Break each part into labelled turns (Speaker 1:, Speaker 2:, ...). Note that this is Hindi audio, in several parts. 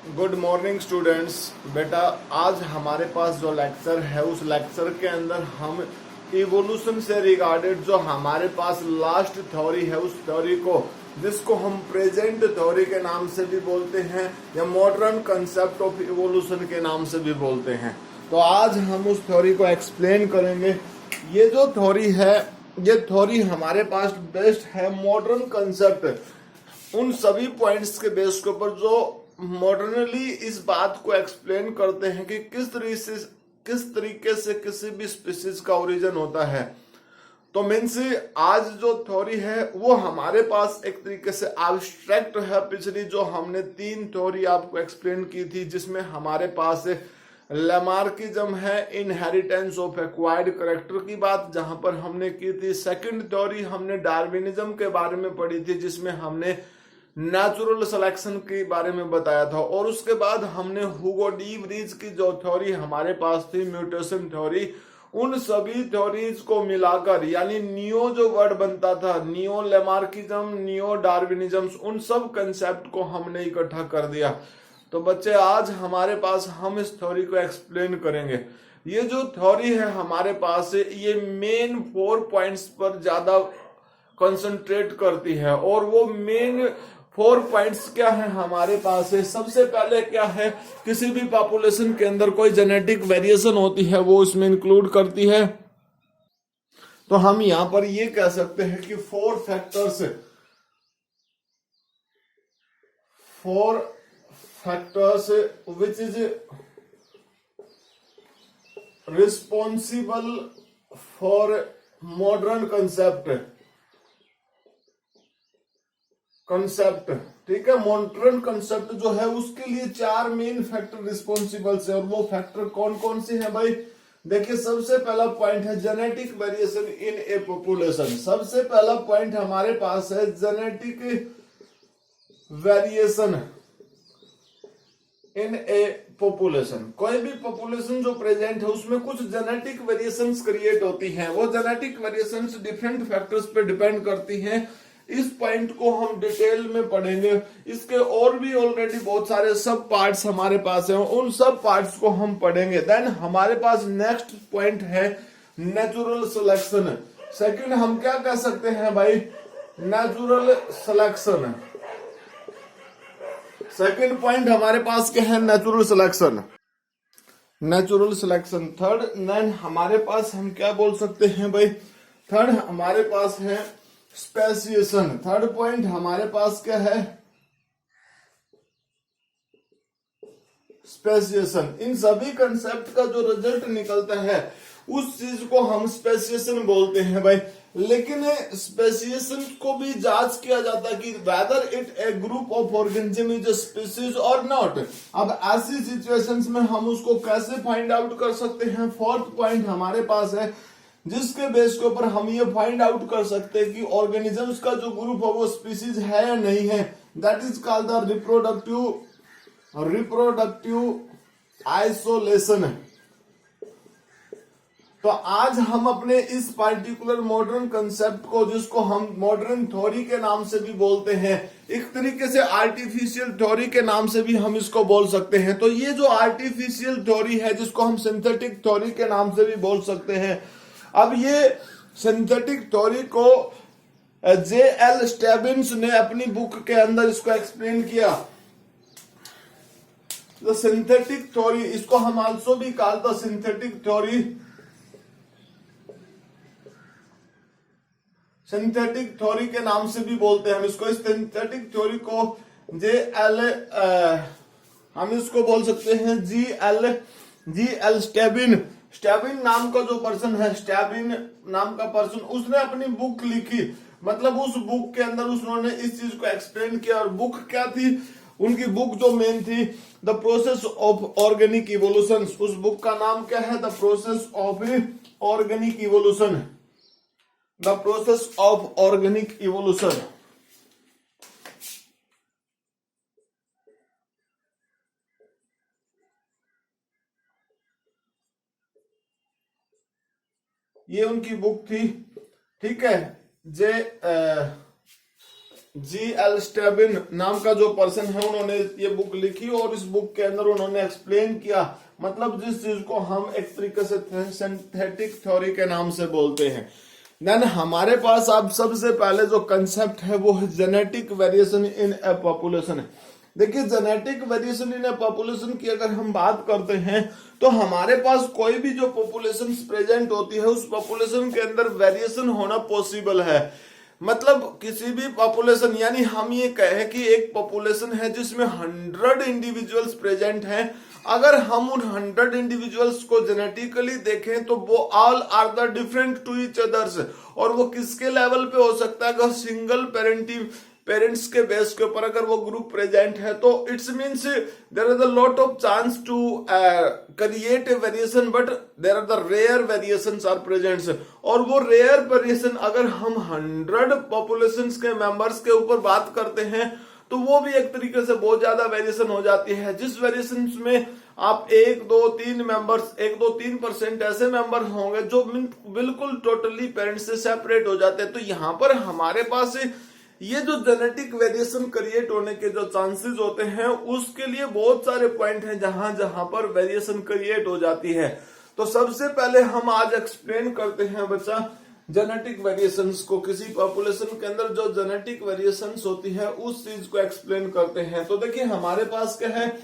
Speaker 1: Good morning students. बेटा, आज हमारे पास जो लेक्चर है उस लेक्चर के अंदर हम इवोल्यूशन से रिगार्डेड जो हमारे पास लास्ट थ्योरी है उस थ्योरी को, जिसको हम प्रेजेंट थ्योरी के नाम से भी बोलते हैं या मॉडर्न कंसेप्ट ऑफ इवोल्यूशन के नाम से भी बोलते हैं, तो आज हम उस थ्योरी को एक्सप्लेन करेंगे। ये जो थ्योरी है, ये थ्योरी हमारे पास बेस्ड है मॉडर्न कंसेप्ट, उन सभी पॉइंट्स के बेस के ऊपर जो मॉडर्नली इस बात को एक्सप्लेन करते हैं कि किस तरीके से किसी भी स्पीसीज का ओरिजिन होता है। तो मीन्स आज जो थ्योरी है वो हमारे पास एक तरीके से एब्स्ट्रैक्ट है। पिछली जो हमने 3 थ्योरी आपको एक्सप्लेन की थी, जिसमें हमारे पास लैमार्किज्म है, इनहेरिटेंस ऑफ एक्वायर्ड कैरेक्टर की बात जहां पर हमने की थी। सेकंड थ्योरी हमने डार्विनिज्म के बारे में पढ़ी थी, जिसमें हमने नेचुरल सिलेक्शन के बारे में बताया था। और उसके बाद हमने हुगो डी व्रीज की जो थ्योरी हमारे पास थी, म्यूटेशन थ्योरी, उन सभी थ्योरीज को मिलाकर, यानी नियो जो वर्ड बनता था, नियो लैमार्किज्म, नियो डार्विनिज्म, उन सब कंसेप्ट को हमने इकट्ठा कर दिया। तो बच्चे, आज हमारे पास हम इस थ्योरी को एक्सप्लेन करेंगे। ये जो थ्योरी है हमारे पास, ये मेन 4 पॉइंट्स पर ज्यादा कंसंट्रेट करती है। और वो मेन 4 पॉइंट्स क्या है हमारे पास है। सबसे पहले क्या है, किसी भी पॉपुलेशन के अंदर कोई जेनेटिक वेरिएशन होती है वो इसमें इंक्लूड करती है। तो हम यहां पर ये कह सकते हैं कि 4 factors which is responsible for modern concept. ठीक है, मॉडर्न कंसेप्ट जो है उसके लिए 4 मेन फैक्टर रिस्पॉन्सिबल है। और वो फैक्टर कौन कौन से हैं भाई? देखिए, सबसे पहला पॉइंट है genetic variation in a population. सबसे पहला पॉइंट हमारे पास है genetic variation in a population. कोई भी पॉपुलेशन जो प्रेजेंट है उसमें कुछ जेनेटिक वेरिएशंस क्रिएट होती हैं। वो जेनेटिक वेरिएशंस डिफरेंट फैक्टर्स पे डिपेंड करती हैं। इस पॉइंट को हम डिटेल में पढ़ेंगे। इसके और भी ऑलरेडी बहुत सारे सब पार्ट्स हमारे पास हैं, उन सब पार्ट्स को हम पढ़ेंगे। देन हमारे पास नेक्स्ट पॉइंट है नेचुरल सिलेक्शन। सेकंड हम क्या कह सकते हैं भाई? Natural selection. सेकंड पॉइंट हमारे पास क्या है? Natural selection. Natural selection third. Then हमारे पास हम क्या बोल सकते हैं भाई? थर्ड हमारे पास है स्पेसिएशन। थर्ड पॉइंट हमारे पास क्या है? स्पेसिएशन। इन सभी कंसेप्ट का जो रिजल्ट निकलता है उस चीज को हम स्पेसिएशन बोलते हैं भाई। लेकिन स्पेसिएशन को भी जांच किया जाता है कि whether it A group of organism is a species और नॉट। अब ऐसी सिचुएशंस में हम उसको कैसे फाइंड आउट कर सकते हैं? फोर्थ पॉइंट हमारे पास है, जिसके बेस के ऊपर हम ये फाइंड आउट कर सकते हैं कि ऑर्गेनिजम्स का जो ग्रुप है वो स्पीसीज है या नहीं है। That is called the reproductive isolation. तो आज हम अपने इस पार्टिकुलर मॉडर्न कंसेप्ट को, जिसको हम मॉडर्न थ्योरी के नाम से भी बोलते हैं, एक तरीके से आर्टिफिशियल थ्योरी के नाम से भी हम इसको बोल सकते हैं। तो ये जो आर्टिफिशियल थ्योरी है, जिसको हम सिंथेटिक थ्योरी के नाम से भी बोल सकते हैं। अब ये सिंथेटिक थ्योरी को J.L. स्टेबिन्स ने अपनी बुक के अंदर इसको एक्सप्लेन किया। द सिंथेटिक थ्योरी, इसको हम आल्सो भी call the synthetic theory. Synthetic theory के नाम से भी बोलते हैं हम इसको। इस सिंथेटिक थ्योरी को हम इसको बोल सकते हैं G.L. स्टेबिन नाम का जो पर्सन है, स्टेबिन नाम का पर्सन, उसने अपनी बुक लिखी। मतलब उस बुक के अंदर उन्होंने इस चीज को एक्सप्लेन किया। और बुक क्या थी? उनकी बुक जो मेन थी, the process of organic evolution. उस बुक का नाम क्या है? The process of organic evolution. The process of organic evolution. ये उनकी बुक थी। ठीक है, G.L. स्टेबिन नाम का जो पर्सन है, उन्होंने ये बुक लिखी और इस बुक के अंदर उन्होंने एक्सप्लेन किया, मतलब जिस चीज को हम एक तरीके से सिंथेटिक थ्योरी के नाम से बोलते हैं। देन हमारे पास अब सबसे पहले जो कंसेप्ट है वो है genetic variation in a population. देखिए, genetic variation in a population की अगर हम बात करते हैं तो हमारे पास कोई भी जो पॉपुलेशन प्रेजेंट होती है उस पॉपुलेशन के अंदर वेरिएशन होना पॉसिबल है। मतलब किसी भी पॉपुलेशन, यानी हम ये कहें कि एक पॉपुलेशन है जिसमें 100 इंडिविजुअल्स प्रेजेंट हैं, अगर हम उन 100 इंडिविजुअल्स को जेनेटिकली देखें तो वो all are the different to each others. और वो किसके लेवल पे हो सकता है? अगर सिंगल पेरेंट्स के बेस के ऊपर अगर वो ग्रुप प्रेजेंट है तो it's means there is a lot of chance to create a variation, but there are the rare variations are presents. और वो रेयर वेरिएशन अगर हम 100 पॉपुलेशंस के मेंबर्स के ऊपर बात करते हैं तो वो भी एक तरीके से बहुत ज्यादा वेरिएशन हो जाती है, जिस वेरिएशन में आप 1-2-3% ऐसे मेंबर होंगे जो बिल्कुल टोटली पेरेंट्स से सेपरेट हो जाते हैं। तो यहाँ पर हमारे पास ये जो जेनेटिक वेरिएशन क्रिएट होने के जो चांसेस होते हैं उसके लिए बहुत सारे पॉइंट हैं जहां जहां पर वेरिएशन क्रिएट हो जाती है। तो सबसे पहले हम आज एक्सप्लेन करते हैं बच्चा जेनेटिक वेरिएशंस को। किसी पॉपुलेशन के अंदर जो जेनेटिक वेरिएशंस होती है उस चीज को एक्सप्लेन करते हैं। तो देखिए हमारे पास क्या है,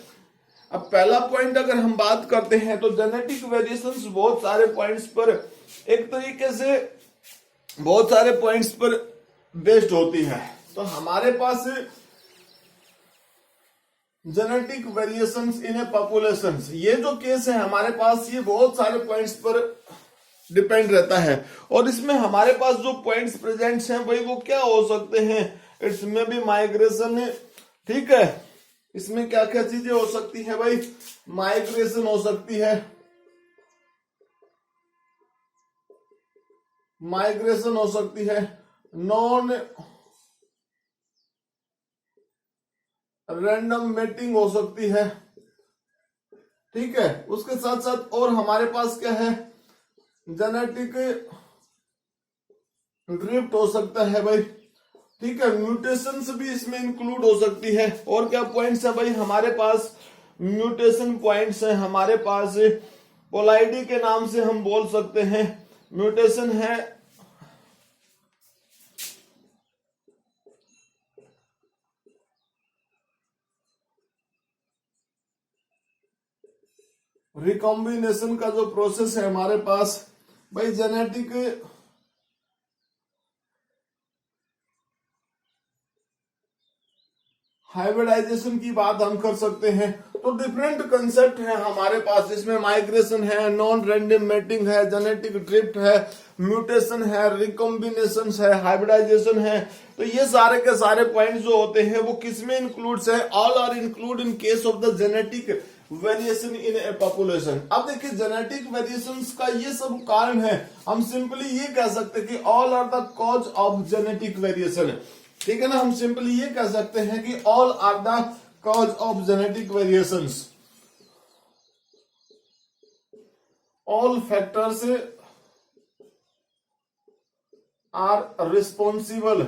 Speaker 1: अब पहला पॉइंट अगर हम बात करते हैं तो जेनेटिक वेरिएशंस बहुत सारे पॉइंट्स पर एक तरीके से बहुत सारे पॉइंट्स पर बेस्ड होती है। तो हमारे पास genetic variations in a populations, ये जो केस है हमारे पास ये बहुत सारे पॉइंट्स पर डिपेंड रहता है। और इसमें हमारे पास जो पॉइंट्स प्रेजेंट्स हैं भाई वो क्या हो सकते हैं? इसमें भी माइग्रेशन है, ठीक है। इसमें क्या क्या चीजें हो सकती है भाई? माइग्रेशन हो सकती है, माइग्रेशन हो सकती है, नॉन रैंडम मेटिंग हो सकती है, ठीक है। उसके साथ साथ और हमारे पास क्या है, जेनेटिक ड्रिफ्ट हो सकता है भाई, ठीक है। म्यूटेशंस भी इसमें इंक्लूड हो सकती है। और क्या पॉइंट्स है भाई हमारे पास? म्यूटेशन पॉइंट्स है हमारे पास, पोलाइडी के नाम से हम बोल सकते हैं। म्यूटेशन है, रिकॉम्बिनेशन का जो प्रोसेस है हमारे पास भाई, जेनेटिक हाइब्रिडाइजेशन की बात हम कर सकते हैं। तो डिफरेंट कंसेप्ट है हमारे पास, जिसमें माइग्रेशन है, नॉन रैंडम मेटिंग है, जेनेटिक ड्रिफ्ट है, म्यूटेशन है, रिकॉम्बिनेशन है, हाइब्रिडाइजेशन है। तो ये सारे के सारे पॉइंट जो होते हैं वो किसमें इंक्लूड्स है? All are include in case of the genetic variation in a population. अब देखिए जेनेटिक वेरिएशंस का ये सब कारण है, हम सिंपली ये कह सकते हैं कि all are the cause of genetic variation, ठीक है ना। हम सिंपली ये कह सकते हैं कि all are the cause of genetic variations, all factors are responsible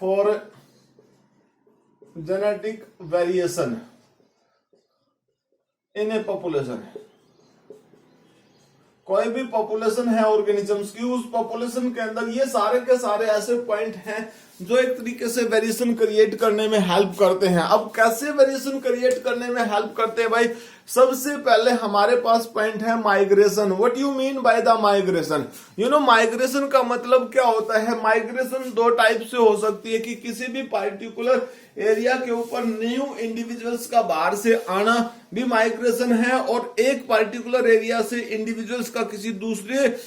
Speaker 1: for genetic variation in a population. कोई भी पॉपुलेशन है ऑर्गेनिजम्स की, उस पॉपुलेशन के अंदर ये सारे के सारे ऐसे पॉइंट हैं जो एक तरीके से वेरिएशन क्रिएट करने में हेल्प करते हैं। अब कैसे वेरिएशन क्रिएट करने में हेल्प करते हैं भाई? सबसे पहले हमारे पास पॉइंट है migration. What you mean by the migration? You know migration का मतलब क्या होता है? माइग्रेशन दो टाइप से हो सकती है कि किसी भी पार्टिकुलर एरिया के ऊपर न्यू इंडिविजुअल्स का बाहर से आना भी माइग्रेशन है, और एक पार्टिकुलर एरिया से इंडिविजुअल्स का किसी दूसरे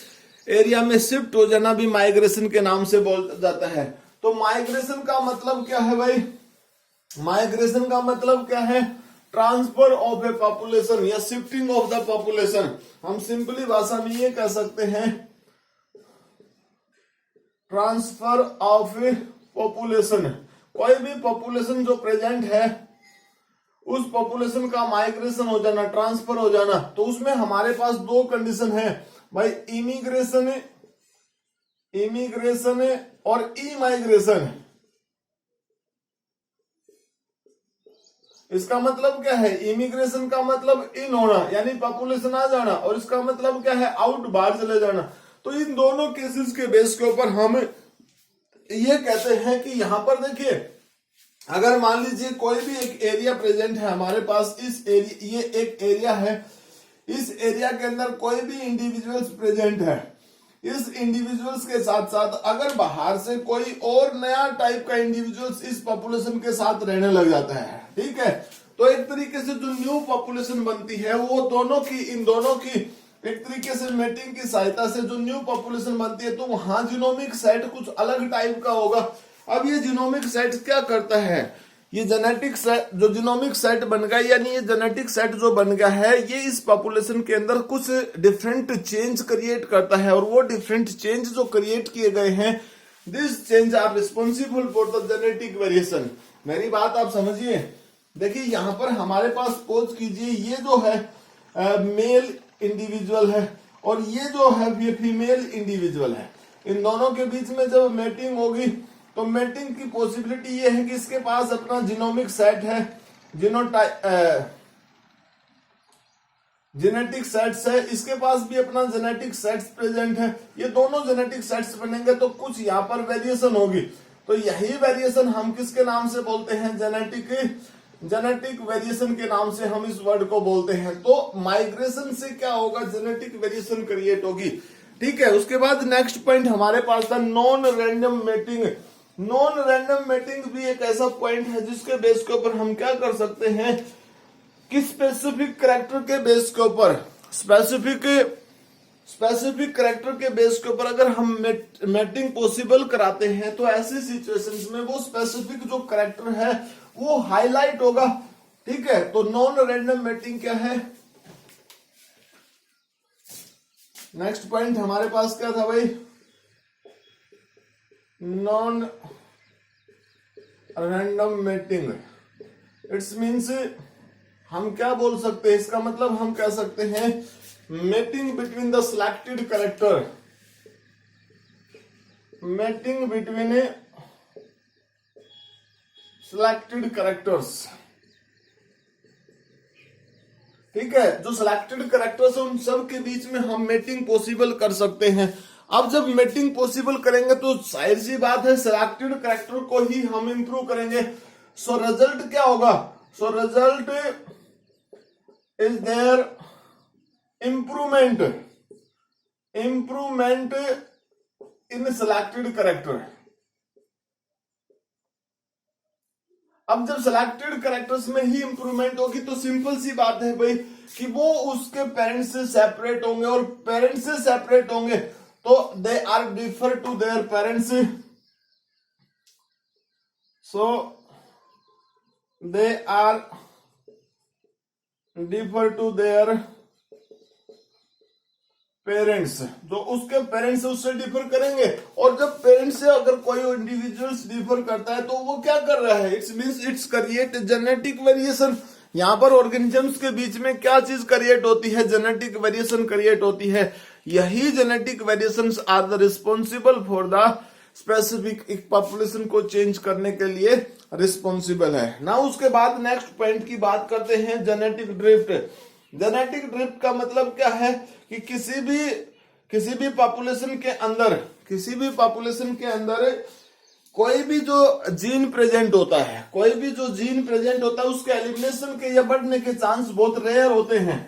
Speaker 1: एरिया में शिफ्ट हो जाना भी माइग्रेशन के नाम से बोला जाता है। तो माइग्रेशन का मतलब क्या है भाई? माइग्रेशन का मतलब क्या है? ट्रांसफर ऑफ ए पॉपुलेशन या शिफ्टिंग ऑफ द पॉपुलेशन। हम सिंपली भाषा में ये कह सकते हैं ट्रांसफर ऑफ ए पॉपुलेशन। कोई भी पॉपुलेशन जो प्रेजेंट है उस पॉपुलेशन का माइग्रेशन हो जाना, ट्रांसफर हो जाना, तो उसमें हमारे पास दो कंडीशन है भाई, इमिग्रेशन और इमाइग्रेशन, इसका मतलब क्या है? इमिग्रेशन का मतलब इन होना यानी पॉपुलेशन आ जाना, और इसका मतलब क्या है? आउट, बाहर चले जाना। तो इन दोनों केसेस के बेस के ऊपर हम ये कहते हैं कि यहां पर देखिए, अगर मान लीजिए कोई भी एक एरिया प्रेजेंट है हमारे पास, इस एरिया, ये एक एरिया है, इस एरिया के अंदर कोई भी इंडिविजुअल्स प्रेजेंट है, इस इंडिविजुअल्स के साथ साथ अगर बाहर से कोई और नया टाइप का इंडिविजुअल्स इस पॉपुलेशन के साथ रहने लग जाता है, ठीक है, तो एक तरीके से जो न्यू पॉपुलेशन बनती है वो दोनों की, इन दोनों की एक तरीके से मेटिंग की सहायता से जो न्यू पॉपुलेशन बनती है, तो वहां जीनोमिक सेट कुछ अलग टाइप का होगा। अब ये जीनोमिक सेट क्या करता है? ये जेनेटिक सेट, जो जीनोमिक सेट बन गया, यानी ये जेनेटिक सेट जो बन गया है, ये इस पॉपुलेशन के अंदर कुछ डिफरेंट चेंज क्रिएट करता है, और वो डिफरेंट चेंज जो क्रिएट किए गए हैं, this change are responsible for the genetic variation. मेरी बात आप समझिए। देखिए यहां पर हमारे पास सपोज कीजिए ये जो है मेल इंडिविजुअल है और ये जो है फीमेल इंडिविजुअल है। इन दोनों के बीच में जब मैटिंग होगी तो मैटिंग की पॉसिबिलिटी ये है कि इसके पास अपना जीनोमिक सेट है, जेनेटिक सेट्स है, इसके पास भी अपना जेनेटिक सेट्स प्रेजेंट है। ये दोनों जेनेटिक सेट्स बनेंगे तो कुछ यहाँ पर वेरिएशन होगी, तो यही वेरिएशन हम किसके नाम से बोलते हैं? जेनेटिक वेरिएशन के नाम से हम इस वर्ड को बोलते हैं। तो माइग्रेशन से क्या होगा? जेनेटिक वेरिएशन क्रिएट होगी, ठीक है। उसके बाद नेक्स्ट पॉइंट हमारे पास था non random mating. Non random mating भी एक ऐसा पॉइंट है जिसके बेस के ऊपर हम क्या कर सकते हैं कि स्पेसिफिक कैरेक्टर के बेस के ऊपर, स्पेसिफिक कैरेक्टर के बेस के ऊपर अगर हम मैटिंग पॉसिबल कराते हैं तो ऐसी सिचुएशंस में वो स्पेसिफिक जो कैरेक्टर है वो हाईलाइट होगा, ठीक है। तो नॉन रैंडम मैटिंग क्या है? नेक्स्ट पॉइंट हमारे पास क्या था भाई? Non random mating. It's means हम क्या बोल सकते हैं? इसका मतलब हम कह सकते हैं mating between the selected character, mating between selected characters, ठीक है। जो सिलेक्टेड कैरेक्टर्स है उन सब के बीच में हम मैटिंग पॉसिबल कर सकते हैं। अब जब मैटिंग पॉसिबल करेंगे तो जाहिर सी बात है सिलेक्टेड कैरेक्टर को ही हम इंप्रूव करेंगे। सो रिजल्ट क्या होगा? So result is there improvement in selected character. अब जब सिलेक्टेड कैरेक्टर्स में ही इंप्रूवमेंट होगी तो सिंपल सी बात है भाई कि वो उसके पेरेंट्स से सेपरेट होंगे, और पेरेंट्स से सेपरेट होंगे तो they are differ to their parents, so they are differ to their parents. जो उसके पेरेंट्स उससे डिफर करेंगे, और जब पेरेंट्स से अगर कोई इंडिविजुअल्स डिफर करता है तो वो क्या कर रहा है? It's means it's create genetic variation. यहाँ पर ऑर्गेनिजम्स के बीच में क्या चीज क्रिएट होती है? जेनेटिक वेरिएशन क्रिएट होती है। यही genetic variations are the responsible for the specific, एक पॉपुलेशन को चेंज करने के लिए रिस्पॉन्सिबल है ना। उसके बाद नेक्स्ट पॉइंट की बात करते हैं जेनेटिक ड्रिफ्ट। जेनेटिक ड्रिफ्ट का मतलब क्या है कि किसी भी पॉपुलेशन के अंदर कोई भी जो जीन प्रेजेंट होता है, उसके एलिमिनेशन के या बढ़ने के चांस बहुत रेयर होते हैं।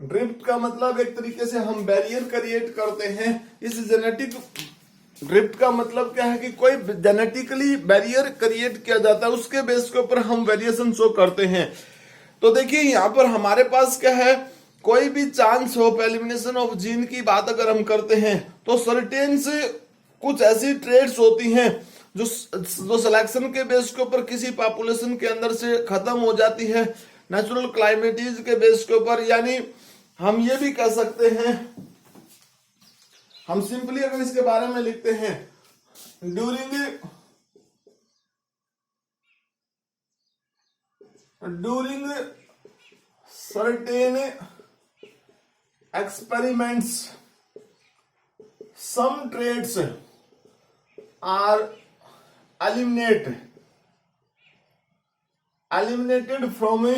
Speaker 1: ड्रिफ्ट का मतलब एक तरीके से हम बैरियर क्रिएट करते हैं। इस जेनेटिक ड्रिफ्ट का मतलब क्या है कि कोई जेनेटिकली बैरियर क्रिएट किया जाता है, उसके बेस के ऊपर हम वेरिएशन शो करते हैं। तो देखिए यहाँ पर हमारे पास क्या है, कोई भी chance of elimination of gene की बात अगर हम करते हैं तो सर्टेन से कुछ ऐसी ट्रेड्स होती हैं जो सिलेक्शन के बेस के ऊपर किसी पॉपुलेशन के अंदर से खत्म हो जाती है, नेचुरल क्लाइमेटीज के बेस के ऊपर। यानी हम ये भी कह सकते हैं, हम सिंपली अगर इसके बारे में लिखते हैं, during during certain experiments some traits are eliminated from a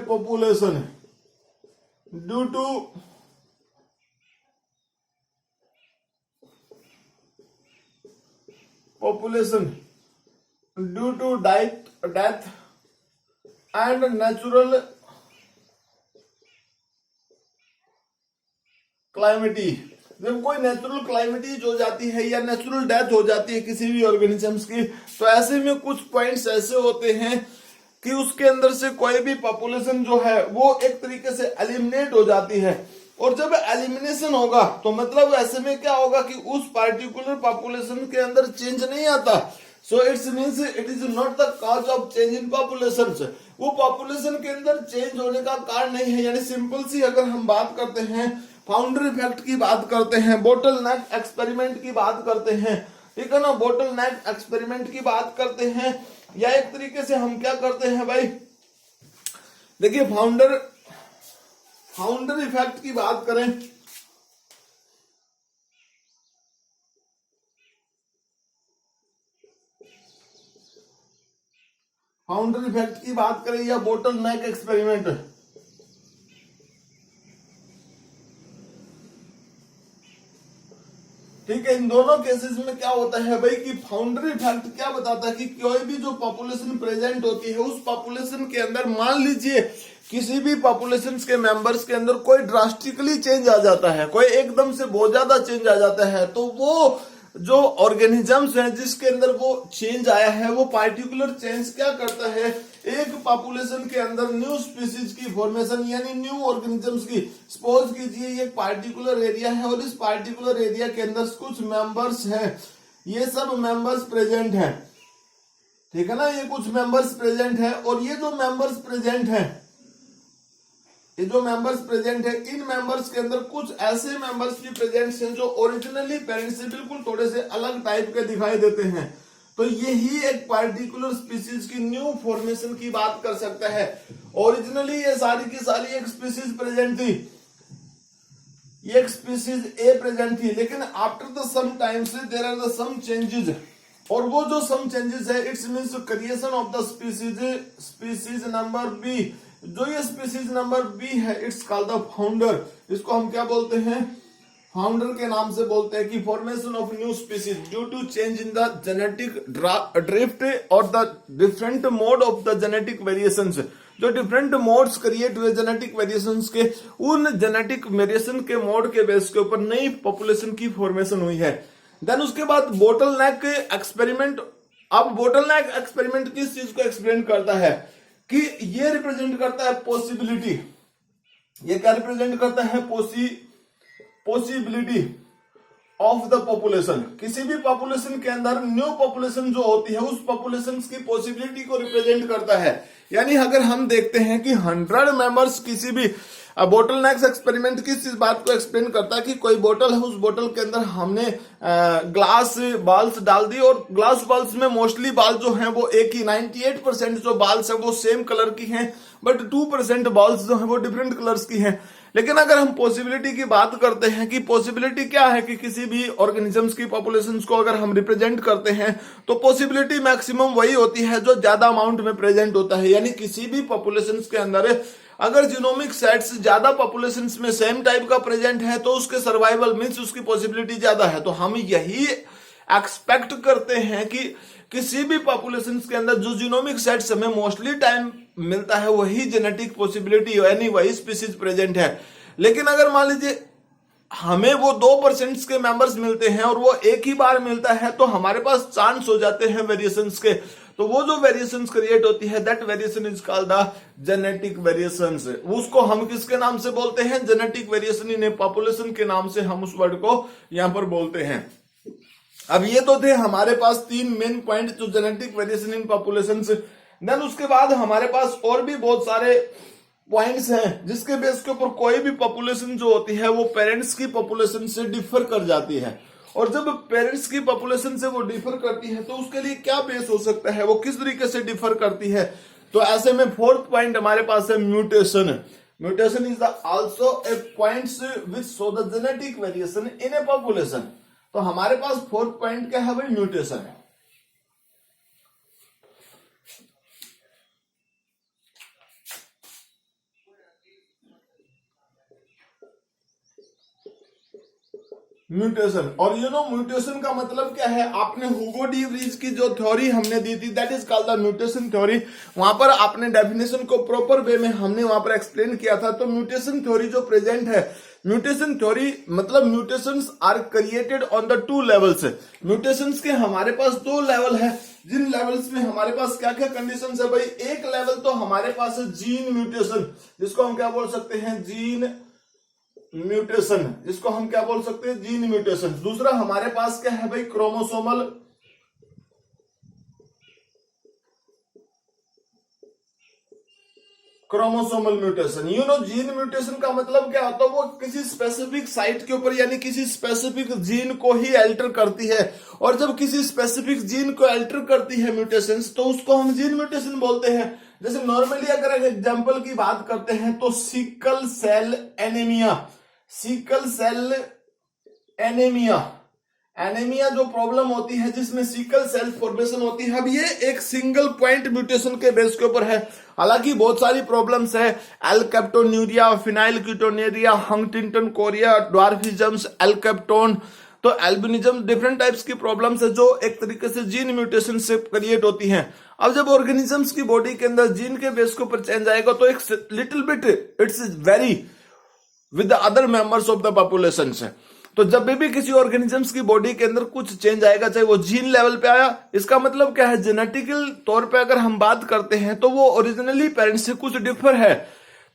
Speaker 1: population due to death and natural क्लाइमेटी। जब कोई नेचुरल क्लाइमेटीज हो जाती है या नेचुरल डेथ हो जाती है किसी भी ऑर्गेनिजम्स की, तो ऐसे में कुछ पॉइंट्स ऐसे होते हैं कि उसके अंदर से कोई भी पॉपुलेशन जो है वो एक तरीके से एलिमिनेट हो जाती है। और जब एलिमिनेशन होगा तो मतलब ऐसे में क्या होगा कि उस पार्टिकुलर पॉपुलेशन के अंदर चेंज नहीं आता। So it's means it is not the cause of change in population. वो पॉपुलेशन के अंदर चेंज होने का कारण नहीं है। यानी सिंपल सी अगर हम बात करते हैं, फाउंडर इफेक्ट की बात करते हैं, बोटल नेक एक्सपेरिमेंट की बात करते हैं, ठीक है ना, बोटल नेक एक्सपेरिमेंट की बात करते हैं, या एक तरीके से हम क्या करते हैं भाई, देखिए फाउंडर इफेक्ट की बात करें, फाउंडर इफेक्ट की बात करें या बोटल नेक एक्सपेरिमेंट, ठीक है, इन दोनों केसेस में क्या होता है भाई कि फाउंडर इफेक्ट क्या बताता है कि कोई भी जो पॉपुलेशन प्रेजेंट होती है उस पॉपुलेशन के अंदर मान लीजिए किसी भी पॉपुलेशन के मेंबर्स के अंदर कोई ड्रास्टिकली चेंज आ जाता है, कोई एकदम से बहुत ज्यादा चेंज आ जाता है, तो वो जो ऑर्गेनिजम्स हैं जिसके अंदर वो चेंज आया है वो पार्टिकुलर चेंज क्या करता है, एक पॉपुलेशन के अंदर न्यू स्पीसीज की फॉर्मेशन यानी न्यू ऑर्गेनिजम्स की। सपोज कीजिए ये पार्टिकुलर एरिया है और इस पार्टिकुलर एरिया के अंदर कुछ मेंबर्स हैं, ये सब मेंबर्स प्रेजेंट हैं, ठीक है ना, ये कुछ मेंबर्स प्रेजेंट हैं, और ये जो मेंबर्स प्रेजेंट हैं, ये जो मेंबर्स प्रेजेंट है, इन मेंबर्स के अंदर कुछ ऐसे मेंबर्स भी प्रेजेंट हैं जो ओरिजिनली पेरेंट्स से बिल्कुल थोड़े से अलग टाइप के दिखाई देते हैं। तो यही एक पार्टिकुलर स्पीसीज की न्यू फॉर्मेशन की बात कर सकता है। ओरिजिनली ये सारी की सारी एक स्पीसीज प्रेजेंट थी, ये एक स्पीसीज ए प्रेजेंट थी, लेकिन after the some times there are the some changes, और वो जो सम चेंजेस है it's means creation of the species number B. जो ये स्पीसीज नंबर बी है इट्स कॉल्ड द फाउंडर। इसको हम क्या बोलते हैं, फाउंडर के नाम से बोलते हैं कि formation of new species due to change in the genetic drift और the different mode of the genetic variations. जो डिफरेंट मोड्स क्रिएट हुए जेनेटिक वेरिएशंस के, उन जेनेटिक वेरिएशन के मोड के बेस के ऊपर नई पॉपुलेशन की फॉर्मेशन हुई है। देन उसके बाद बोटल नेक एक्सपेरिमेंट। अब बोटल नेक एक्सपेरिमेंट किस चीज को एक्सप्लेन करता है कि ये रिप्रेजेंट करता है पॉसिबिलिटी, ये क्या रिप्रेजेंट करता है, पॉसिबिलिटी ऑफ द पॉपुलेशन। किसी भी पॉपुलेशन के अंदर न्यू पॉपुलेशन जो होती है उस पॉपुलेशन की पॉसिबिलिटी को रिप्रेजेंट करता है। यानी अगर हम देखते हैं कि 100 मेंबर्स किसी भी बोटल नेक्स एक्सपेरिमेंट किस चीज बात को एक्सप्लेन करता है कि कोई बोतल है, उस बोतल के अंदर हमने ग्लास बाल्स डाल दी, और ग्लास बाल्स में मोस्टली बाल जो हैं वो एक ही 98% जो बाल्स है वो सेम कलर की हैं, बट 2% बाल्स जो है वो डिफरेंट कलर्स की हैं। लेकिन अगर हम पॉसिबिलिटी की बात करते हैं कि पॉसिबिलिटी क्या है कि किसी भी ऑर्गेनिजम्स की पॉपुलेशंस को अगर हम रिप्रेजेंट करते हैं तो पॉसिबिलिटी मैक्सिमम वही होती है जो ज्यादा अमाउंट में प्रेजेंट होता है। यानी किसी भी पॉपुलेशंस के अंदर अगर जीनोमिक सेट्स ज्यादा पॉपुलेशंस में सेम टाइप का प्रेजेंट है तो उसके सर्वाइवल मींस उसकी पॉसिबिलिटी ज्यादा है। तो हम यही एक्सपेक्ट करते हैं कि किसी भी पॉपुलेशन के अंदर जो जीनोमिक सेट्स हमें मोस्टली टाइम मिलता है वही जेनेटिक पॉसिबिलिटी यानी वही स्पीसीज प्रेजेंट है। लेकिन अगर मान लीजिए हमें वो 2% के मेंबर्स मिलते हैं और वो एक ही बार मिलता है तो हमारे पास चांस हो जाते हैं वेरिएशंस के। तो वो जो वेरिएशंस क्रिएट होती है that variation is called the genetic variations. उसको हम किसके नाम से बोलते हैं, जेनेटिक वेरिएशन इन पॉपुलेशन के नाम से हम उस वर्ड को यहां पर बोलते हैं। अब ये तो थे हमारे पास 3 मेन पॉइंट जो genetic variation in population. Then उसके बाद हमारे पास और भी बहुत सारे पॉइंट्स हैं जिसके बेस के ऊपर कोई भी पॉपुलेशन जो होती है वो पेरेंट्स की पॉपुलेशन से डिफर कर जाती है। और जब पेरेंट्स की पॉपुलेशन से वो डिफर करती है तो उसके लिए क्या बेस हो सकता है, वो किस तरीके से डिफर करती है। तो ऐसे में फोर्थ पॉइंट हमारे पास है mutation. Mutation is also A points which show the genetic variation in a population. तो हमारे पास फोर्थ पॉइंट क्या है भाई, म्यूटेशन है। म्यूटेशन, और म्यूटेशन का मतलब क्या है, आपने हुगो डी व्रीज की जो थ्योरी हमने दी थी that is called the mutation theory, वहां पर आपने डेफिनेशन को प्रॉपर वे में हमने वहां पर एक्सप्लेन किया था। तो म्यूटेशन थ्योरी जो प्रेजेंट है, म्यूटेशन थ्योरी मतलब mutations are created on the 2 levels. Mutations के हमारे पास 2 लेवल है, जिन लेवल्स में हमारे पास क्या क्या कंडीशंस है भाई। एक लेवल तो हमारे पास है जीन म्यूटेशन, जिसको हम क्या बोल सकते हैं, जीन म्यूटेशन, जिसको हम क्या बोल सकते हैं, जीन म्यूटेशन। दूसरा हमारे पास क्या है भाई, क्रोमोसोमल म्यूटेशन। जीन म्यूटेशन का मतलब क्या होता है, वो किसी स्पेसिफिक साइट के ऊपर यानी किसी स्पेसिफिक जीन को ही अल्टर करती है, और जब किसी स्पेसिफिक जीन को अल्टर करती है म्यूटेशंस, तो उसको हम जीन म्यूटेशन बोलते हैं। जैसे नॉर्मली अगर एग्जांपल की बात करते हैं तो sickle cell anaemia, sickle cell anaemia जो प्रॉब्लम होती है जिसमें सिकल सेल फॉर्मेशन होती है, अब ये एक सिंगल पॉइंट म्यूटेशन के बेस के ऊपर है। हालांकि बहुत सारी प्रॉब्लम्स है, एल्केप्टोन्यूरिया, फिनाइलकीटोनुरिया, हंटिंगटन कोरिया, ड्वार्फिज्म, एल्केप्टोन, तो एल्बिनिज्म, डिफरेंट टाइप्स की प्रॉब्लम्स है जो एक तरीके से जीन म्यूटेशन से क्रिएट होती हैं। अब जब ऑर्गेनिजम्स की बॉडी के अंदर जीन के बेस के ऊपर चेंज आएगा तो एक little bit it's very with the other members of the population से। तो जब भी किसी ऑर्गेनिजम्स की बॉडी के अंदर कुछ चेंज आएगा, चाहे वो जीन लेवल पे आया, इसका मतलब क्या है, जेनेटिकल तौर पे अगर हम बात करते हैं तो वो ओरिजिनली पेरेंट्स से कुछ डिफर है।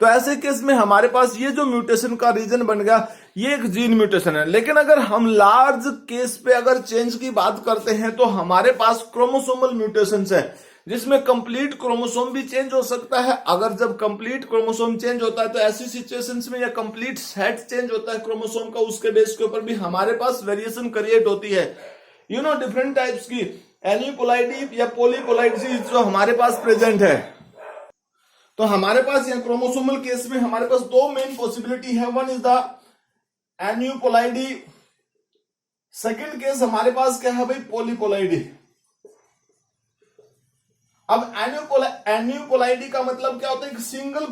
Speaker 1: तो ऐसे केस में हमारे पास ये जो म्यूटेशन का रीजन बन गया, ये एक जीन म्यूटेशन है। लेकिन अगर हम लार्ज केस पे अगर चेंज की बात करते हैं तो हमारे पास क्रोमोसोमल म्यूटेशन है, जिसमें कंप्लीट क्रोमोसोम भी चेंज हो सकता है। अगर जब कंप्लीट क्रोमोसोम चेंज होता है तो ऐसी सिचुएशंस में, या कंप्लीट सेट चेंज होता है क्रोमोसोम का, उसके बेस के ऊपर भी हमारे पास वेरिएशन क्रिएट होती है। डिफरेंट टाइप्स की एन्यूपोलाइडी या पॉलीपोलाइडी जो हमारे पास प्रेजेंट है। तो हमारे पास यहाँ क्रोमोसोमल केस में हमारे पास 2 मेन पॉसिबिलिटी है, one is the aneuploidy, second case हमारे पास क्या है भाई, पॉलीपोलाइडी। अब एन्यूपोलाइडी का मतलब क्या होता है, एक सिंगल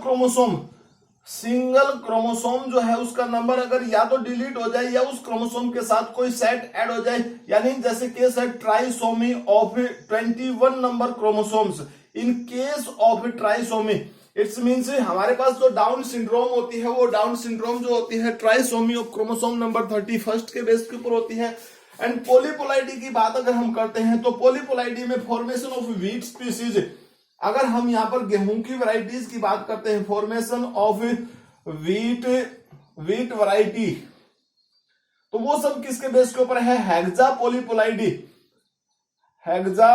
Speaker 1: क्रोमोसोम जो है उसका नंबर अगर या तो डिलीट हो जाए या उस क्रोमोसोम के साथ कोई सेट ऐड हो जाए, यानी जैसे केस है trisomy of 21 number chromosomes. In case of trisomy it's means हमारे पास जो डाउन सिंड्रोम होती है, वो डाउन सिंड्रोम जो होती है ट्राइसोमी ऑफ क्रोमोसोम नंबर 31 के बेस के ऊपर होती है। एंड पॉलीपोलाइडी की बात अगर हम करते हैं तो पॉलीपोलाइडी में फॉर्मेशन ऑफ व्हीट स्पीसीज, अगर हम यहां पर गेहूं की वैरायटीज की बात करते हैं, फॉर्मेशन ऑफ व्हीट वैरायटी, तो वो सब किसके बेस के ऊपर है, हेक्सा पॉलीपोलाइडी, हेक्सा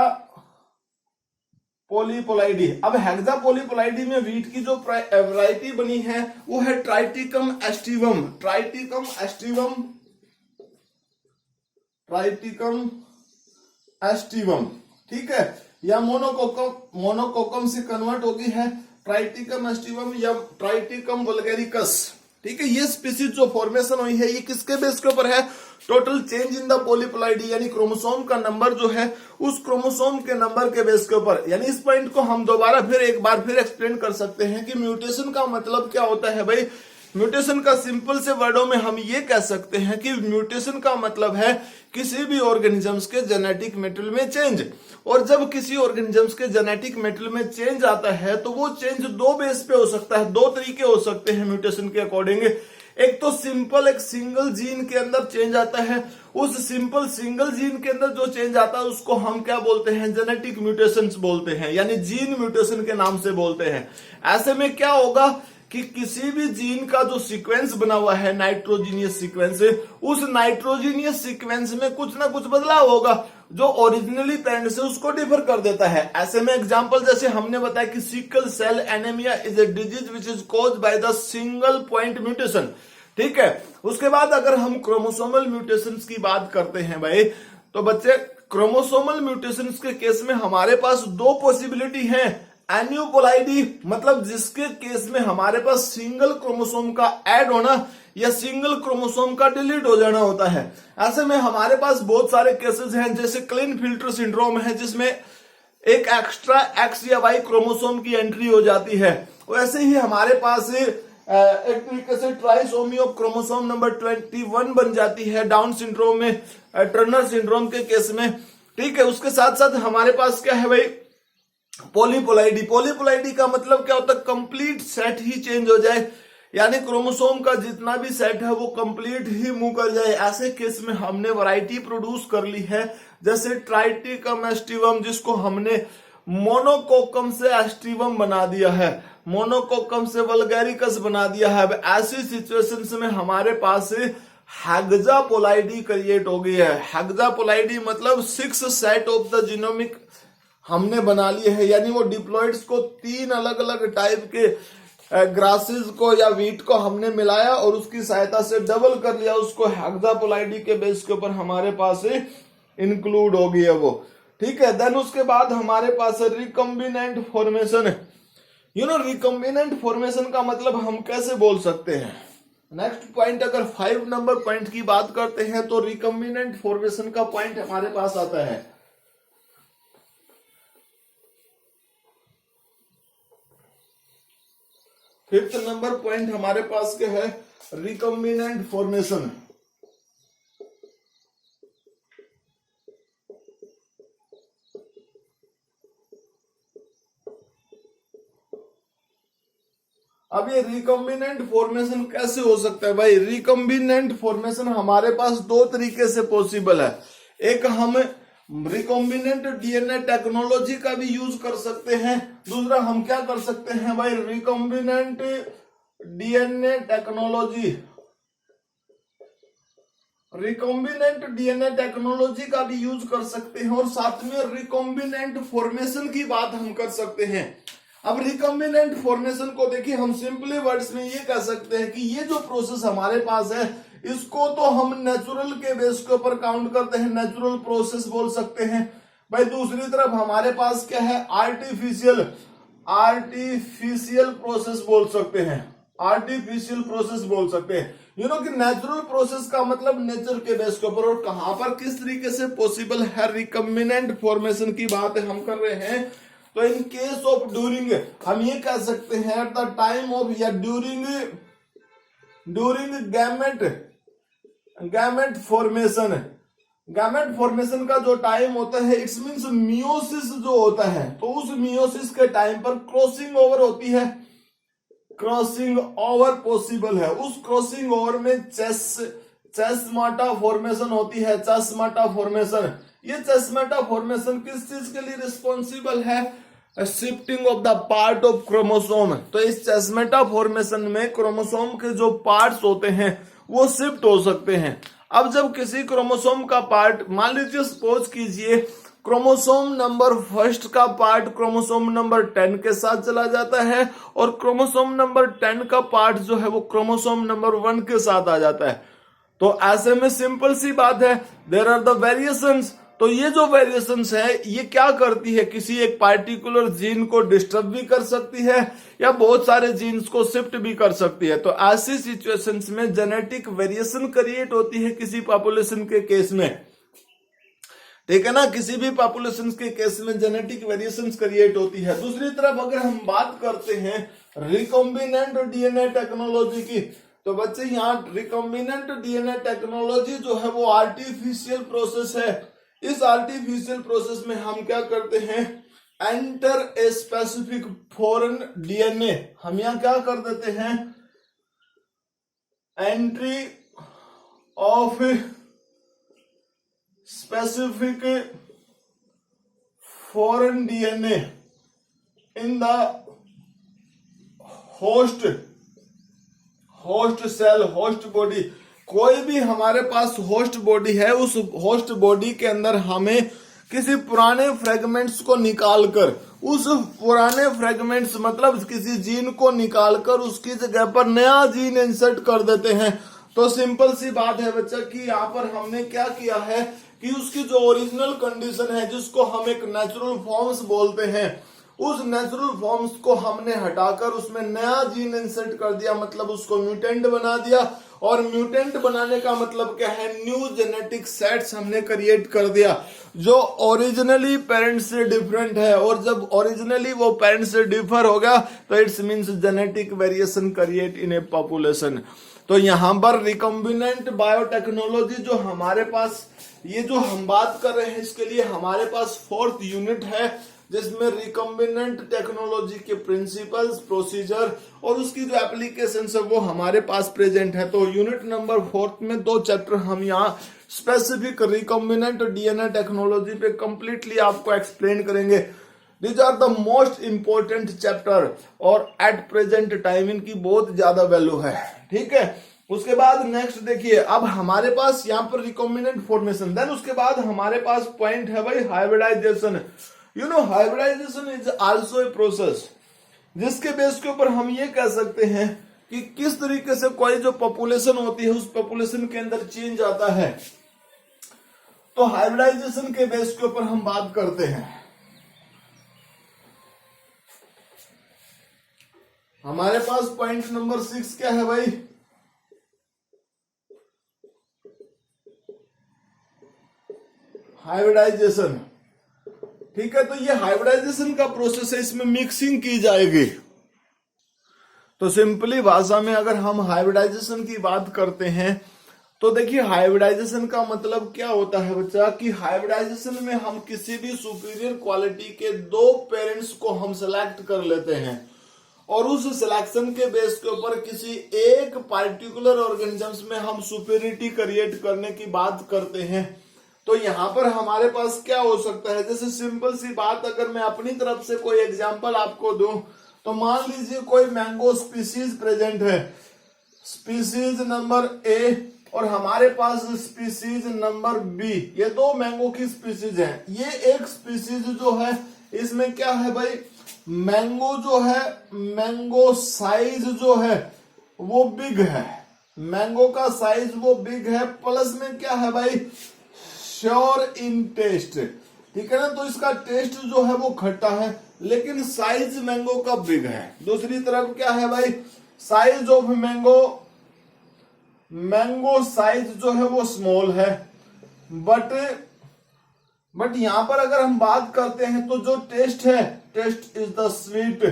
Speaker 1: पॉलीपोलाइडी। अब हेक्सा पॉलीपोलाइडी में व्हीट की जो वैरायटी बनी है वो है ट्राइटिकम एस्टिवम, ठीक है, या मोनोकोकम से कन्वर्ट होगी है ट्राइटिकम एस्टिवम या ट्राइटिकम वल्गेरिकस। ठीक है, ये स्पीसीज जो फॉर्मेशन हुई है ये किसके बेस के ऊपर है, टोटल चेंज इन द पॉलीपोलाइडी, यानी क्रोमोसोम का नंबर जो है उस क्रोमोसोम के नंबर के बेस के ऊपर। यानी इस पॉइंट को हम दोबारा फिर एक बार फिर एक्सप्लेन कर सकते हैं कि म्यूटेशन का मतलब क्या होता है भाई। म्यूटेशन का सिंपल से वर्डों में हम ये कह सकते हैं कि म्यूटेशन का मतलब है किसी भी ऑर्गेनिजम्स के जेनेटिक मेटेरियल में चेंज। और जब किसी ऑर्गेनिजम्स के जेनेटिक मेटेरियल में चेंज आता है तो वो चेंज 2 बेस पे हो सकता है, 2 तरीके हो सकते हैं म्यूटेशन के अकॉर्डिंग। एक तो सिंपल एक सिंगल जीन के अंदर चेंज आता है, उस सिंपल सिंगल जीन के अंदर जो चेंज आता है उसको हम क्या बोलते हैं, जेनेटिक म्यूटेशंस बोलते हैं, यानी जीन म्यूटेशन के नाम से बोलते हैं। ऐसे में क्या होगा कि किसी भी जीन का जो सीक्वेंस बना हुआ है नाइट्रोजीनियस सीक्वेंस, उस नाइट्रोजीनियस सीक्वेंस में कुछ ना कुछ बदलाव होगा जो ओरिजिनली पेरेंट से उसको डिफर कर देता है। ऐसे में एग्जांपल जैसे हमने बताया कि sickle cell anaemia is a disease which is caused by the single point mutation. ठीक है। उसके बाद अगर हम क्रोमोसोमल म्यूटेशंस की बात करते हैं भाई, तो बच्चे क्रोमोसोमल म्यूटेशंस के केस में हमारे पास दो पॉसिबिलिटी है। एन्यूपोलाइडी मतलब जिसके केस में हमारे पास सिंगल क्रोमोसोम का ऐड होना या सिंगल क्रोमोसोम का डिलीट हो जाना होता है। ऐसे में हमारे पास बहुत सारे केसेस हैं, जैसे क्लिनफिल्टर सिंड्रोम है जिसमें एक एक्स्ट्रा एक्स या वाई क्रोमोसोम की एंट्री हो जाती है। वैसे ही हमारे पास एक तरीके से ट्राइसोमी ऑफ क्रोमोसोम नंबर 21 बन जाती है डाउन सिंड्रोम में, टर्नर सिंड्रोम के केस में। ठीक है। उसके साथ साथ हमारे पास क्या है भाई, पॉलीपोलाइडी। पॉलीपोलाइडी का मतलब क्या होता है, कंप्लीट सेट ही चेंज हो जाए, यानी क्रोमोसोम का जितना भी सेट है वो कंप्लीट ही मूव कर जाए। ऐसे केस में हमने वैरायटी प्रोड्यूस कर ली है, जैसे ट्राइटिकम एस्टिवम जिसको हमने मोनोकोकम से एस्टिवम बना दिया है, मोनोकोकम से वल्गैरिकस बना दिया है। ऐसी सिचुएशंस में हमारे पास हेक्सापोलाइडी क्रिएट हो गई है। हेक्सापोलाइडी मतलब 6 सेट ऑफ द जीनोमिक हमने बना लिए है, यानी वो डिप्लॉइड्स को 3 अलग अलग टाइप के ग्रासेस को या वीट को हमने मिलाया और उसकी सहायता से डबल कर लिया, उसको हेक्सापोलाइडी के बेस के ऊपर हमारे पास इंक्लूड हो गई है वो। ठीक है। देन उसके बाद हमारे पास रिकम्बिनेंट फॉर्मेशन है। रिकम्बिनेंट फॉर्मेशन का मतलब हम कैसे बोल सकते हैं। नेक्स्ट पॉइंट, अगर 5 नंबर पॉइंट की बात करते हैं तो रिकम्बिनेंट फॉर्मेशन का पॉइंट हमारे पास आता है। फिफ्थ नंबर पॉइंट हमारे पास क्या है, रिकम्बिनेंट फॉर्मेशन। अब ये रिकम्बिनेंट फॉर्मेशन कैसे हो सकता है भाई। रिकम्बिनेंट फॉर्मेशन हमारे पास 2 तरीके से पॉसिबल है। एक हम रिकॉम्बिनेंट डीएनए टेक्नोलॉजी का भी यूज कर सकते हैं, दूसरा हम क्या कर सकते हैं भाई, recombinant DNA technology. Recombinant DNA technology का भी यूज कर सकते हैं और साथ में रिकॉम्बिनेंट फॉर्मेशन की बात हम कर सकते हैं। अब रिकॉम्बिनेंट फॉर्मेशन को देखिए, हम सिंपली वर्ड्स में ये कह सकते हैं कि ये जो प्रोसेस हमारे पास है इसको तो हम नेचुरल के बेस के ऊपर काउंट करते हैं, नेचुरल प्रोसेस बोल सकते हैं भाई। दूसरी तरफ हमारे पास क्या है, आर्टिफिशियल प्रोसेस बोल सकते हैं, आर्टिफिशियल प्रोसेस बोल सकते हैं। कि नेचुरल प्रोसेस का मतलब नेचर के बेस के ऊपर, और कहां पर किस तरीके से पॉसिबल है रिकम्बिनेंट फॉर्मेशन की बात हम कर रहे हैं। तो इन केस ऑफ ड्यूरिंग हम ये कह सकते हैं एट द टाइम ऑफ या during gamete formation. Gamete formation का जो टाइम होता है, इट्स मींस मियोसिस जो होता है, तो उस मियोसिस के टाइम पर क्रॉसिंग ओवर होती है, क्रॉसिंग ओवर पॉसिबल है। उस क्रॉसिंग ओवर में चेस्माटा फॉर्मेशन होती है, चेस्माटा फॉर्मेशन। ये चेस्माटा फॉर्मेशन किस चीज के लिए रिस्पॉन्सिबल है, shifting of the part of chromosome. तो इस चेस्माटा फॉर्मेशन में क्रोमोसोम के जो पार्ट्स होते हैं वो शिफ्ट हो सकते हैं। अब जब किसी क्रोमोसोम का पार्ट, मान लीजिए सपोज कीजिए क्रोमोसोम नंबर 1 का पार्ट क्रोमोसोम नंबर 10 के साथ चला जाता है और क्रोमोसोम नंबर 10 का पार्ट जो है वो क्रोमोसोम नंबर 1 के साथ आ जाता है, तो ऐसे में सिंपल सी बात है, देयर आर द वेरिएशंस। तो ये जो वेरिएशंस है ये क्या करती है, किसी एक पार्टिकुलर जीन को डिस्टर्ब भी कर सकती है या बहुत सारे जीन्स को शिफ्ट भी कर सकती है। तो ऐसी सिचुएशंस में जेनेटिक वेरिएशन क्रिएट होती है किसी पॉपुलेशन के केस में, ठीक है ना, किसी भी पॉपुलेशन के केस में जेनेटिक वेरिएशंस क्रिएट होती है। दूसरी तरफ अगर हम बात करते हैं रिकॉम्बिनेंट डीएनए टेक्नोलॉजी की, तो बच्चे यहाँ रिकॉम्बिनेंट डीएनए टेक्नोलॉजी जो है वो आर्टिफिशियल प्रोसेस है। इस आर्टिफिशियल प्रोसेस में हम क्या करते हैं, enter a specific foreign DNA, हम यहां क्या कर देते हैं, entry of specific foreign DNA in the host cell, host body. कोई भी हमारे पास होस्ट बॉडी है, उस होस्ट बॉडी के अंदर हमें किसी पुराने फ्रेगमेंट्स को निकालकर, उस पुराने फ्रेगमेंट्स मतलब किसी जीन को निकालकर उसकी जगह पर नया जीन इंसर्ट कर देते हैं। तो सिंपल सी बात है बच्चा कि यहाँ पर हमने क्या किया है कि उसकी जो ओरिजिनल कंडीशन है जिसको हम एक नेचुरल फॉर्म्स बोलते हैं, उस नेचुरल फॉर्म्स को हमने हटाकर उसमें नया जीन इंसर्ट कर दिया, मतलब उसको म्यूटेंट बना दिया। और म्यूटेंट बनाने का मतलब क्या है, न्यू जेनेटिक सेट्स हमने क्रिएट कर दिया जो ओरिजिनली पेरेंट्स से डिफरेंट है। और जब ओरिजिनली वो पेरेंट्स से डिफर हो गया तो it's means genetic variation create in a population. तो यहाँ पर रिकम्बिनेंट बायोटेक्नोलॉजी जो हमारे पास, ये जो हम बात कर रहे हैं, इसके लिए हमारे पास 4th यूनिट है जिसमें रिकम्बिनेंट टेक्नोलॉजी के प्रिंसिपल्स, प्रोसीजर और उसकी जो एप्लीकेशन है वो हमारे पास प्रेजेंट है। तो यूनिट नंबर 4 में 2 चैप्टर हम यहाँ स्पेसिफिक रिकम्बिनेंट डीएनए टेक्नोलॉजी पे कंप्लीटली आपको एक्सप्लेन करेंगे। These are the most important chapter और एट प्रेजेंट टाइम इनकी बहुत ज्यादा वैल्यू है, ठीक है। उसके बाद नेक्स्ट देखिए, अब हमारे पास यहाँ पर रिकम्बिनेंट फॉर्मेशन, देन उसके बाद हमारे पास पॉइंट है भाई hybridisation. You know hybridisation is also a process जिसके बेस के ऊपर हम ये कह सकते हैं कि किस तरीके से कोई जो पॉपुलेशन होती है उस पॉपुलेशन के अंदर चेंज आता है। तो हाइब्रिडाइजेशन के बेस के ऊपर हम बात करते हैं। हमारे पास पॉइंट नंबर 6 क्या है भाई, हाइब्रिडाइजेशन, ठीक है। तो ये हाइब्रिडाइजेशन का प्रोसेस है, इसमें मिक्सिंग की जाएगी। तो सिंपली भाषा में अगर हम हाइब्रिडाइजेशन की बात करते हैं तो देखिए हाइब्रिडाइजेशन का मतलब क्या होता है बच्चा, कि हाइब्रिडाइजेशन में हम किसी भी सुपीरियर क्वालिटी के 2 पेरेंट्स को हम सेलेक्ट कर लेते हैं और उस सिलेक्शन के बेस के ऊपर किसी एक पार्टिकुलर ऑर्गेनिजम्स में हम सुपीरियरिटी क्रिएट करने की बात करते हैं। तो यहाँ पर हमारे पास क्या हो सकता है, जैसे सिंपल सी बात अगर मैं अपनी तरफ से कोई एग्जांपल आपको दूं तो मान लीजिए कोई मैंगो स्पीसीज प्रेजेंट है, स्पीसीज नंबर ए और हमारे पास स्पीसीज नंबर बी, ये 2 मैंगो की स्पीसीज हैं। ये एक स्पीसीज जो है इसमें क्या है भाई, मैंगो जो है, मैंगो साइज जो है वो बिग है, मैंगो का साइज वो बिग है, प्लस में क्या है भाई, श्योर इन टेस्ट, ठीक है ना। तो इसका टेस्ट जो है वो खट्टा है लेकिन साइज मैंगो का बिग है। दूसरी तरफ क्या है भाई, size of mango, mango size जो है वो स्मॉल है, बट यहां पर अगर हम बात करते हैं तो जो टेस्ट है, टेस्ट इज द स्वीट,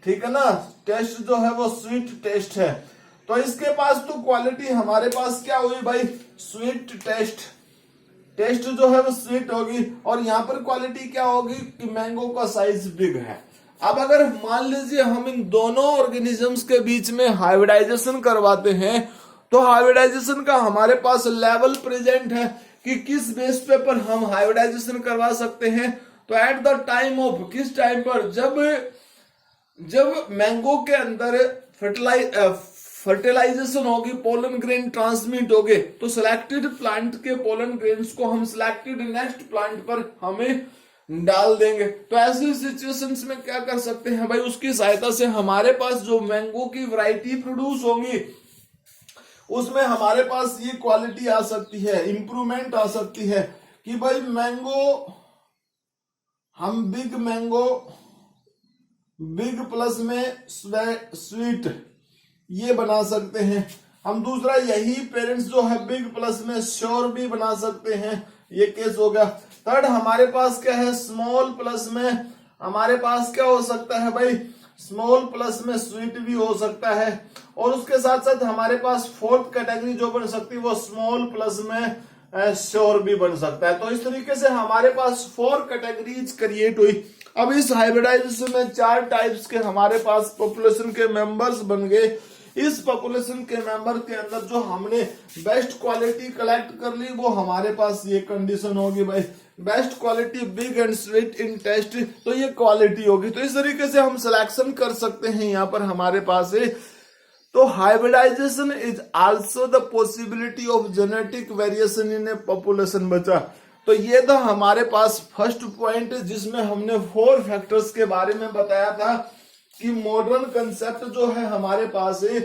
Speaker 1: ठीक है ना, टेस्ट जो है वो स्वीट टेस्ट है। तो इसके पास तो क्वालिटी हमारे पास क्या हुई भाई, स्वीट टेस्ट, टेस्ट जो है वो स्वीट होगी और यहाँ पर क्वालिटी क्या होगी कि मैंगो का साइज बिग है। अब अगर मान लीजिए हम इन दोनों ऑर्गेनिजम्स के बीच में हाइब्रिडाइजेशन करवाते हैं तो हाइब्रिडाइजेशन का हमारे पास लेवल प्रेजेंट है कि किस बेस पे पर हम हाइब्रिडाइजेशन करवा सकते हैं। तो एट द टाइम ऑफ, किस टाइम पर, जब मैंगो के अंदर फर्टिलाइजेशन होगी, पोलन ग्रेन ट्रांसमिट होगे, तो सिलेक्टेड प्लांट के पोलन ग्रेन्स को हम सिलेक्टेड नेक्स्ट प्लांट पर हमें डाल देंगे। तो ऐसी सिचुएशंस में क्या कर सकते हैं भाई, उसकी सहायता से हमारे पास जो मैंगो की वैरायटी प्रोड्यूस होंगी उसमें हमारे पास ये क्वालिटी आ सकती है, इंप्रूवमेंट आ सकती है कि भाई मैंगो, हम बिग मैंगो, बिग प्लस में स्वीट ये बना सकते हैं हम। दूसरा यही पेरेंट्स जो है बिग प्लस में श्योर भी बना सकते हैं, ये केस हो गया। थर्ड हमारे पास क्या है, स्मॉल प्लस में हमारे पास क्या हो सकता है भाई, स्मॉल प्लस में स्वीट भी हो सकता है। और उसके साथ साथ हमारे पास 4th कैटेगरी जो बन सकती है वो स्मॉल प्लस में श्योर भी बन सकता है। तो इस तरीके से हमारे पास 4 कैटेगरीज क्रिएट हुई। अब इस हाइब्रिडाइजेशन में 4 टाइप्स के हमारे पास पॉपुलेशन के मेंबर्स बन गए। इस पॉपुलेशन के मेंबर के अंदर जो हमने बेस्ट क्वालिटी कलेक्ट कर ली वो हमारे पास ये कंडीशन होगी भाई, best quality big and sweet in taste, तो ये क्वालिटी होगी। तो इस तरीके से हम सिलेक्शन कर सकते हैं यहाँ पर हमारे पास है। तो hybridisation is also the possibility of genetic variation in a population बचा। तो ये था हमारे पास फर्स्ट पॉइंट, जिसमें हमने 4 फैक्टर्स के बारे में बताया था कि मॉडर्न कंसेप्ट जो है हमारे पास है,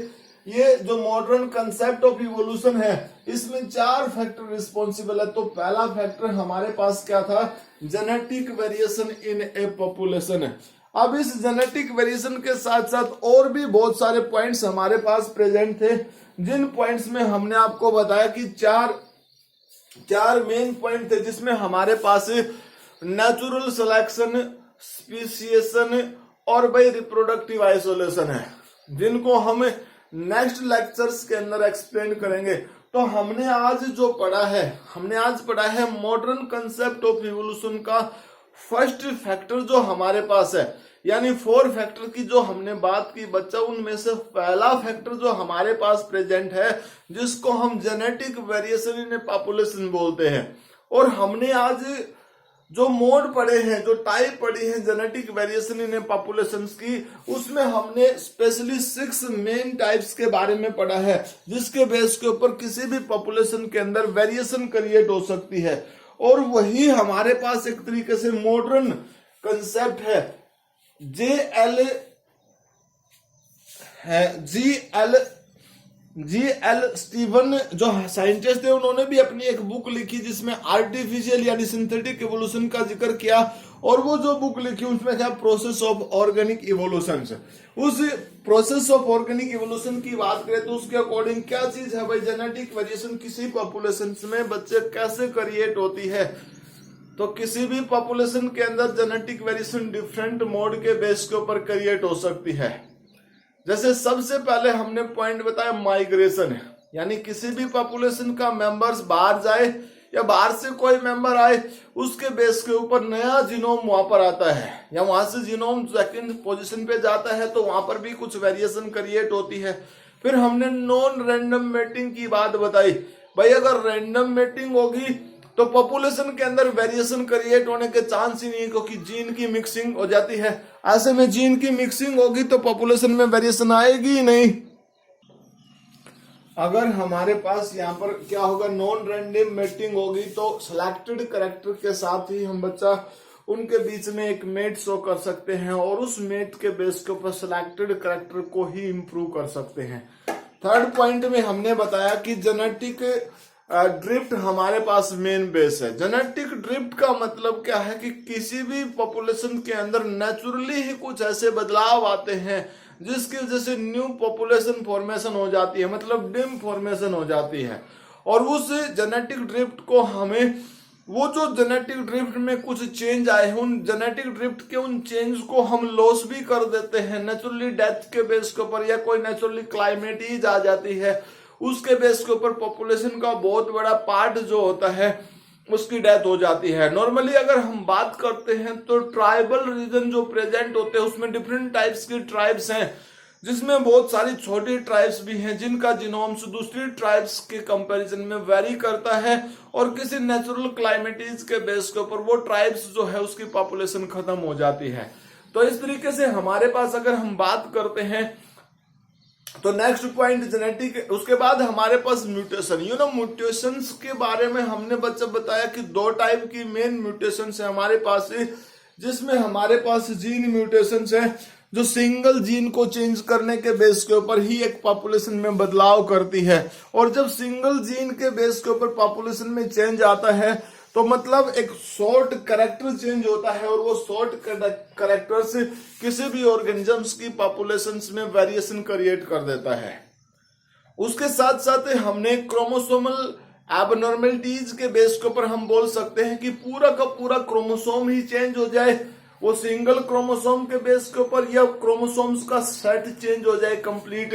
Speaker 1: ये जो मॉडर्न कंसेप्ट ऑफ इवोल्यूशन है, इसमें 4 फैक्टर रिस्पॉन्सिबल है। तो पहला फैक्टर हमारे पास क्या था, genetic variation in a population है। अब इस जेनेटिक वेरिएशन के साथ साथ और भी बहुत सारे पॉइंट्स हमारे पास प्रेजेंट थे, जिन पॉइंट्स में हमने आपको बताया कि चार मेन पॉइंट थे, जिसमें हमारे पास नेचुरल सिलेक्शन, स्पीसिएशन और भाई रिप्रोडक्टिव आइसोलेशन है, जिनको हम नेक्स्ट लेक्चर्स के अंदर एक्सप्लेन करेंगे। तो हमने आज पढ़ा है मॉडर्न कंसेप्ट ऑफ इवोल्यूशन का फर्स्ट फैक्टर जो हमारे पास है, यानी 4 फैक्टर की जो हमने बात की बच्चा, उनमें से पहला फैक्टर जो हमारे पास प्रेजेंट है, जिसको हम जेनेटिक वेरिएशन इन पॉपुलेशन बोलते हैं। और हमने आज जो मोड पढ़े हैं, जो टाइप पढ़ी है जेनेटिक वेरिएशन इन पॉपुलेशंस की, उसमें हमने स्पेशली 6 मेन टाइप्स के बारे में पढ़ा है, जिसके बेस के ऊपर किसी भी पॉपुलेशन के अंदर वेरिएशन क्रिएट हो सकती है। और वही हमारे पास एक तरीके से मॉडर्न कंसेप्ट है जी एल स्टीवन जो साइंटिस्ट थे, उन्होंने भी अपनी एक बुक लिखी जिसमें आर्टिफिशियल यानी सिंथेटिक इवोल्यूशन का जिक्र किया। और वो जो बुक लिखी उसमें क्या, प्रोसेस ऑफ ऑर्गेनिक इवोल्यूशन। उस प्रोसेस ऑफ ऑर्गेनिक इवोल्यूशन की बात करें तो उसके अकॉर्डिंग क्या चीज है भाई, जेनेटिक वेरिएशन किसी पॉपुलेशन में बच्चे कैसे क्रिएट होती है। तो किसी भी पॉपुलेशन के अंदर जेनेटिक वेरिएशन डिफरेंट मोड के बेस के ऊपर क्रिएट हो सकती है। जैसे सबसे पहले हमने पॉइंट बताया माइग्रेशन है, यानी किसी भी पॉपुलेशन का मेंबर्स बाहर जाए या बाहर से कोई मेंबर आए, उसके बेस के ऊपर नया जीनोम वहां पर आता है, या वहां से जीनोम सेकंड पोजीशन पे जाता है, तो वहां पर भी कुछ वेरिएशन क्रिएट होती है। फिर हमने नॉन रैंडम मेटिंग की बात बताई, भाई अगर रैंडम मेटिंग होगी तो पॉपुलेशन के अंदर वेरिएशन क्रिएट होने के चांस ही नहीं, क्योंकि जीन की मिक्सिंग हो जाती है। ऐसे में जीन की मिक्सिंग होगी तो पॉपुलेशन में वेरिएशन आएगी ही नहीं। अगर हमारे पास यहाँ पर क्या होगा, नॉन रैंडम मेटिंग होगी, तो सिलेक्टेड कैरेक्टर के साथ ही हम बच्चा उनके बीच में एक मेट शो कर सकते हैं, और उस मेट के बेस के ऊपर सिलेक्टेड कैरेक्टर को ही इंप्रूव कर सकते हैं। थर्ड पॉइंट में हमने बताया कि जेनेटिक ड्रिफ्ट हमारे पास मेन बेस है। जेनेटिक ड्रिफ्ट का मतलब क्या है कि किसी भी पॉपुलेशन के अंदर नेचुरली ही कुछ ऐसे बदलाव आते हैं जिसकी वजह से न्यू पॉपुलेशन फॉर्मेशन हो जाती है, मतलब डिम फॉर्मेशन हो जाती है। और उस जेनेटिक ड्रिफ्ट को हमें, वो जो जेनेटिक ड्रिफ्ट में कुछ चेंज आए हैं, उन जेनेटिक ड्रिफ्ट के उन चेंज को हम लॉस भी कर देते हैं नेचुरली डेथ के बेस के ऊपर, या कोई नेचुरली क्लाइमेट ही आ जाती है, उसके बेस के ऊपर पॉपुलेशन का बहुत बड़ा पार्ट जो होता है उसकी डेथ हो जाती है। नॉर्मली अगर हम बात करते हैं तो ट्राइबल रीजन जो प्रेजेंट होते हैं उसमें डिफरेंट टाइप्स की ट्राइब्स हैं, जिसमें बहुत सारी छोटी ट्राइब्स भी हैं जिनका जीनोम्स दूसरी ट्राइब्स के कंपैरिजन में वेरी करता है, और किसी नेचुरल क्लाइमेटीज के बेस के ऊपर वो ट्राइब्स जो है उसकी पॉपुलेशन खत्म हो जाती है। तो इस तरीके से हमारे पास अगर हम बात करते हैं तो नेक्स्ट पॉइंट जेनेटिक, उसके बाद हमारे पास म्यूटेशन। म्यूटेशंस के बारे में हमने बच्चा बताया कि 2 टाइप की मेन म्यूटेशंस है हमारे पास, जिसमें हमारे पास जीन म्यूटेशंस है जो सिंगल जीन को चेंज करने के बेस के ऊपर ही एक पॉपुलेशन में बदलाव करती है। और जब सिंगल जीन के बेस के ऊपर पॉपुलेशन में चेंज आता है तो मतलब एक शॉर्ट कैरेक्टर चेंज होता है, और वो शॉर्ट कैरेक्टर से किसी भी ऑर्गेनिजम्स की पॉपुलेशंस में वेरिएशन क्रिएट कर देता है। उसके साथ साथ हमने क्रोमोसोमल एबनॉर्मलिटीज के बेस के ऊपर हम बोल सकते हैं कि पूरा का पूरा क्रोमोसोम ही चेंज हो जाए, वो सिंगल क्रोमोसोम के बेस के ऊपर, या क्रोमोसोम्स का सेट चेंज हो जाए कंप्लीट।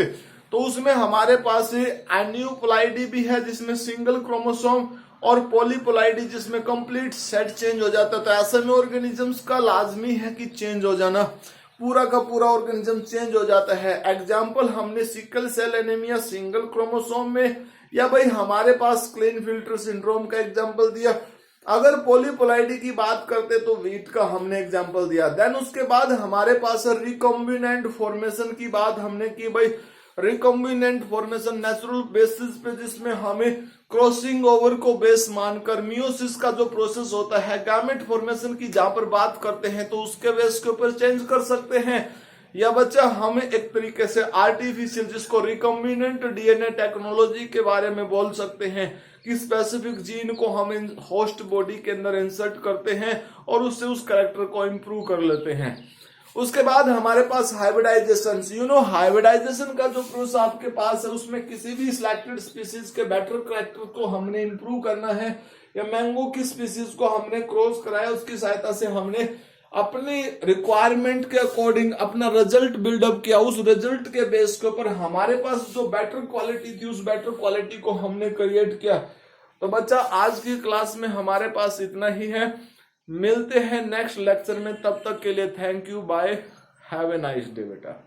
Speaker 1: तो उसमें हमारे पास एन्यूप्लाइडी भी है जिसमें सिंगल क्रोमोसोम, और पॉलीप्लाइडी जिसमें कंप्लीट सेट चेंज हो जाता है। तो ऐसे में ऑर्गेनिजम्स का लाजमी है कि चेंज हो जाना, पूरा का पूरा ऑर्गेनिज्म चेंज हो जाता है। एग्जाम्पल हमने sickle cell anaemia single chromosome में, या भाई हमारे पास क्लेनफिल्टर सिंड्रोम का एग्जाम्पल दिया। अगर पॉलीप्लाइडी की बात करते तो वीट का हमने एग्जाम्पल दिया। देन उसके बाद हमारे पास रिकॉम्बिनेंट फॉर्मेशन की बात हमने की। भाई रिकॉम्बिनेंट फॉर्मेशन नेचुरल बेसिस पे, जिसमें हमें क्रॉसिंग ओवर को बेस मानकर मियोसिस का जो प्रोसेस होता है गैमेट फॉर्मेशन की जहां पर बात करते हैं तो उसके बेस के ऊपर चेंज कर सकते हैं। या बच्चा हमें एक तरीके से आर्टिफिशियल जिसको रिकम्बिनेंट डीएनए टेक्नोलॉजी के बारे में बोल सकते हैं कि स्पेसिफिक जीन को हम होस्ट बॉडी के अंदर इंसर्ट करते हैं और उससे उस कैरेक्टर को इंप्रूव कर लेते हैं। उसके बाद हमारे पास हाइब्रिडाइजेशन, हाइब्रिडाइजेशन का जो प्रोसेस आपके पास है उसमें किसी भी सिलेक्टेड स्पीसीज के बेटर कैरेक्टर को हमने इंप्रूव करना है या मैंगो की स्पीसीज को हमने क्रॉस कराया, उसकी सहायता से हमने अपनी रिक्वायरमेंट के अकॉर्डिंग अपना रिजल्ट बिल्डअप किया। उस रिजल्ट के बेस के ऊपर हमारे पास जो बेटर क्वालिटी थी उस बेटर क्वालिटी को हमने क्रिएट किया। तो बच्चा आज की क्लास में हमारे पास इतना ही है, मिलते हैं नेक्स्ट लेक्चर में, तब तक के लिए thank you, bye, have a nice day बेटा।